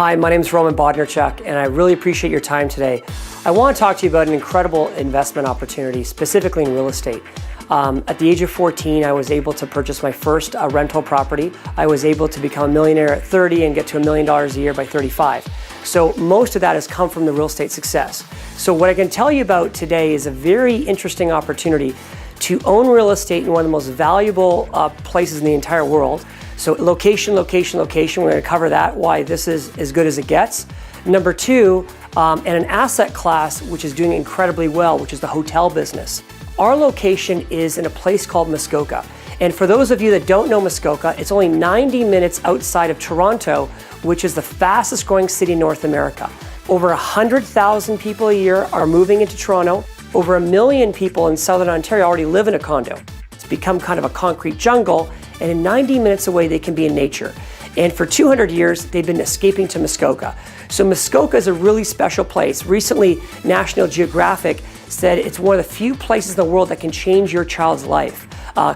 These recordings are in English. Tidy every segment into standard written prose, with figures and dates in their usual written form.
Hi, my name is Roman Bodnarchuk, and I really appreciate your time today. I want to talk to you about an incredible investment opportunity, specifically in real estate. At the age of 14, I was able to purchase my first rental property. I was able to become a millionaire at 30 and get to $1 million a year by 35. So most of that has come from the real estate success. So what I can tell you about today is a very interesting opportunity to own real estate in one of the most valuable places in the entire world. So location, location, location, we're going to cover that, why this is as good as it gets. Number two, and an asset class which is doing incredibly well, which is the hotel business. Our location is in a place called Muskoka. And for those of you that don't know Muskoka, it's only 90 minutes outside of Toronto, which is the fastest growing city in North America. Over 100,000 people a year are moving into Toronto. Over 1 million people in Southern Ontario already live in a condo. It's become kind of a concrete jungle, and in 90 minutes away, they can be in nature. And for 200 years, they've been escaping to Muskoka. So Muskoka is a really special place. Recently, National Geographic said it's one of the few places in the world that can change your child's life.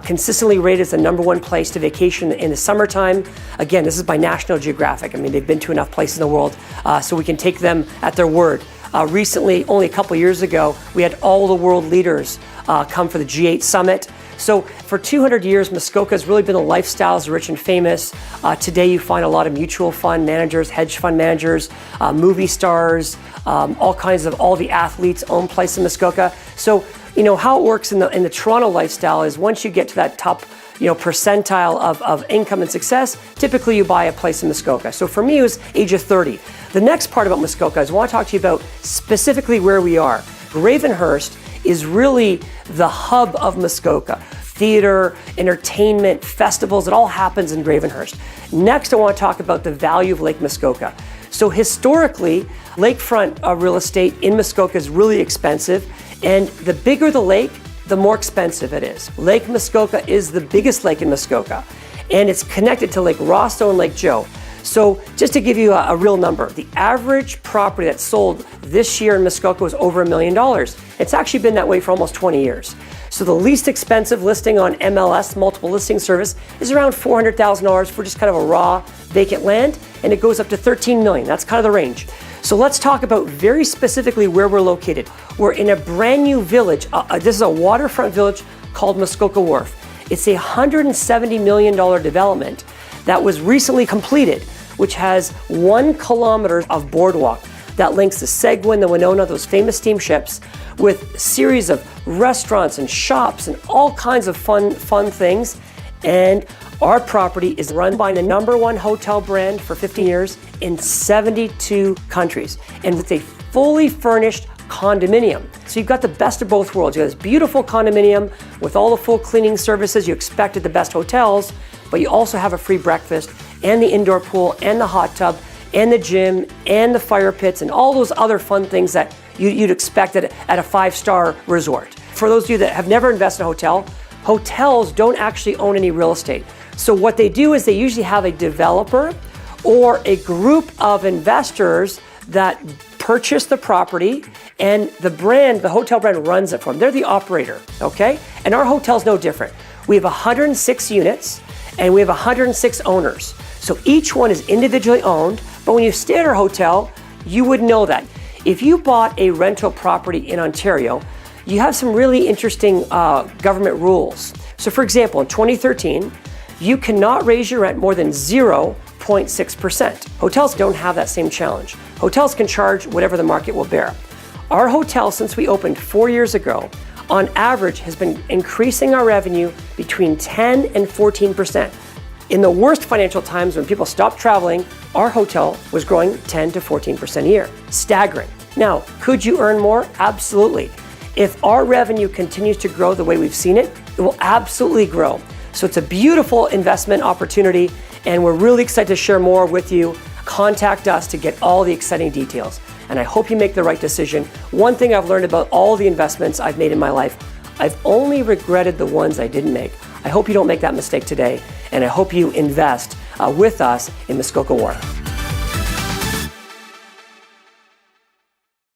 Consistently rated as the #1 place to vacation in the summertime. Again, this is by National Geographic. I mean, they've been to enough places in the world, so we can take them at their word. Recently, only a couple years ago, we had all the world leaders come for the G8 summit. So for 200 years, Muskoka has really been the lifestyles rich and famous. Today you find a lot of mutual fund managers, hedge fund managers, movie stars, all the athletes own place in Muskoka. So, you know, how it works in the Toronto lifestyle is once you get to that top, percentile of income and success, typically you buy a place in Muskoka. So for me, it was age of 30. The next part about Muskoka is I want to talk to you about specifically where we are. Gravenhurst is really the hub of Muskoka. Theater, entertainment, festivals, it all happens in Gravenhurst. Next, I want to talk about the value of Lake Muskoka. So historically, lakefront real estate in Muskoka is really expensive, and the bigger the lake, the more expensive it is. Lake Muskoka is the biggest lake in Muskoka, and it's connected to Lake Rosto and Lake Joe. So just to give you a real number, the average property that sold this year in Muskoka was over $1 million. It's actually been that way for almost 20 years. So the least expensive listing on MLS, multiple listing service, is around $400,000 for just kind of a raw vacant land, and it goes up to $13 million. That's kind of the range. So let's talk about very specifically where we're located. We're in a brand new village. This is a waterfront village called Muskoka Wharf. It's a $170 million development that was recently completed, which has 1 kilometer of boardwalk that links the Seguin, the Winona, those famous steamships, with a series of restaurants and shops and all kinds of fun things. And our property is run by the #1 hotel brand for 50 years in 72 countries. And it's a fully furnished condominium. So you've got the best of both worlds. You have this beautiful condominium with all the full cleaning services you expect at the best hotels, but you also have a free breakfast and the indoor pool and the hot tub and the gym and the fire pits and all those other fun things that you'd expect at a 5-star resort. For those of you that have never invested in a hotel, hotels don't actually own any real estate. So what they do is they usually have a developer or a group of investors that purchase the property, and the hotel brand runs it for them. They're the operator, okay? And our hotel's no different. We have 106 units and we have 106 owners. So each one is individually owned, but when you stay at our hotel, you would know that. If you bought a rental property in Ontario, you have some really interesting government rules. So for example, in 2013, you cannot raise your rent more than 0.6%. Hotels don't have that same challenge. Hotels can charge whatever the market will bear. Our hotel, since we opened 4 years ago, on average has been increasing our revenue between 10 and 14%. In the worst financial times when people stopped traveling, our hotel was growing 10 to 14% a year. Staggering. Now, could you earn more? Absolutely. If our revenue continues to grow the way we've seen it, it will absolutely grow. So it's a beautiful investment opportunity, and we're really excited to share more with you. Contact us to get all the exciting details. And I hope you make the right decision. One thing I've learned about all the investments I've made in my life, I've only regretted the ones I didn't make. I hope you don't make that mistake today, and I hope you invest with us in Muskoka Wharf.